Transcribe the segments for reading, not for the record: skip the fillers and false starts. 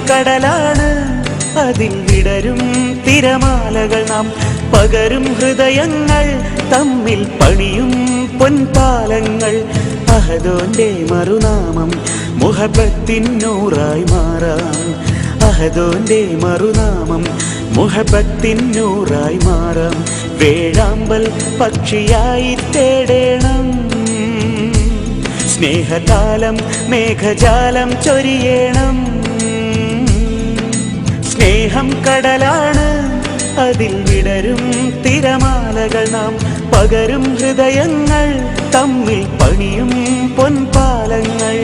കടലാണ്, അതിൽ വിടരും തിരമാലകൾ നാം. പകരും ഹൃദയങ്ങൾ തമ്മിൽ പണിയും പൊൻപാലങ്ങൾ. അഹദോന്റെ മറുനാമം മുഹബത്തിൻ നൂറായി മാറാം. അഹദോന്റെ മറുനാമം മുഹബത്തിൻ നൂറായി മാറാം. വേഴാമ്പൽ പക്ഷിയായി തേടേണം, സ്നേഹതാലം മേഘജാലം ചൊരിയണം. സ്നേഹം കടലാണ്, അതിൽ വിടരും തിരമാലകൾ നാം. പകരും ഹൃദയങ്ങൾ തമ്മിൽ പണിയും പൊൻപാലങ്ങൾ.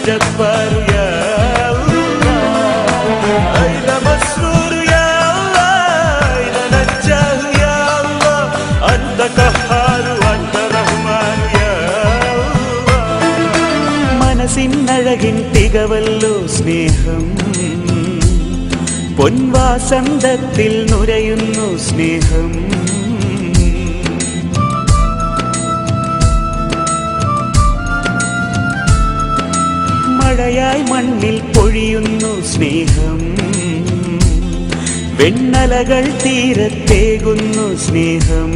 جبار يا الله، أين مسرور يا الله، أين نجاه يا الله، أنت قهار أنت رحمن يا الله. മനസ്സിനഴകിൻ തികവല്ലോ സ്നേഹം, പൊൻവാസന്തത്തിൽ നുരയുന്നു സ്നേഹം. മഴയായി മണ്ണിൽ പൊഴിയുന്നു സ്നേഹം, വെണ്ണലകൾ തീരത്തേകുന്നു സ്നേഹം.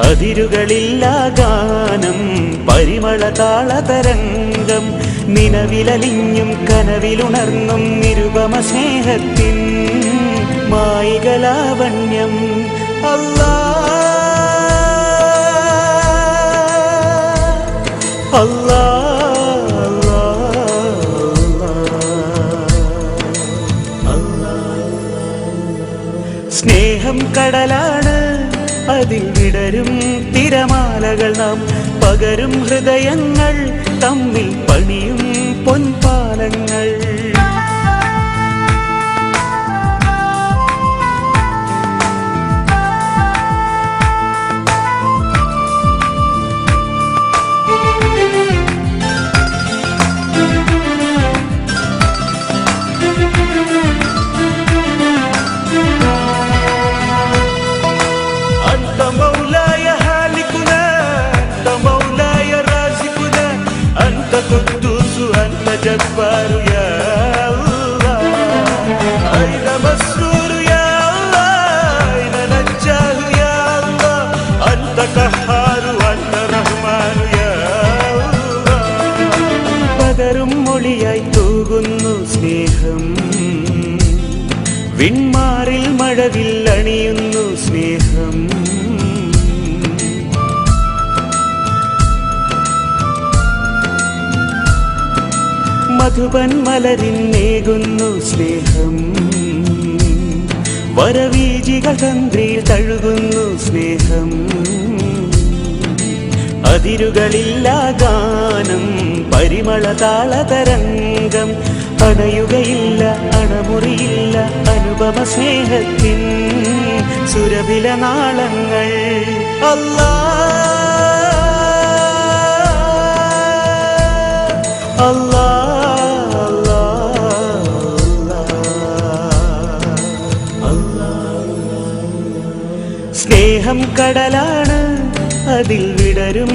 അതിരുകളില്ല ഗാനം പരിമള താളതരംഗം. നിലവിലലിഞ്ഞും കനവിലുണർന്നും നിരുപമ സ്നേഹത്തിൻ മായികലാവണ്യം. അല്ലാഹ് അല്ലാഹ് സ്നേഹം കടലാണ്, അതിൽ വിടരും തിരമാലകൾ നാം. പകരും ഹൃദയങ്ങൾ തമ്മിൽ പണിയും പൊൻപാലങ്ങൾ. قدوس أنت جبار يا الله، أين مسرور يا الله، أين نجاه يا الله، أنت قهار أنت رحمن يا الله. പകരും മൊഴിയായി തൂകുന്നു സ്നേഹം, വിൺമാറിൽ മഴവിൽ അണിയുന്നു സ്നേഹം. മധുപൻ മലരിന്നേകുന്നു സ്നേഹം, വരവീജികൾ തന്ത്രിയിൽ തഴുകുന്നു സ്നേഹം. അതിരുകളില്ല ഗാനം പരിമള താളതരംഗം. അണയുകയില്ല അണമുറിയില്ല അനുപമ സ്നേഹത്തിൻ സുരഭില നാളങ്ങൾ. അല്ലാഹ് അല്ലാഹ് സ്നേഹം കടലാണ്, അതിൽ വിടരും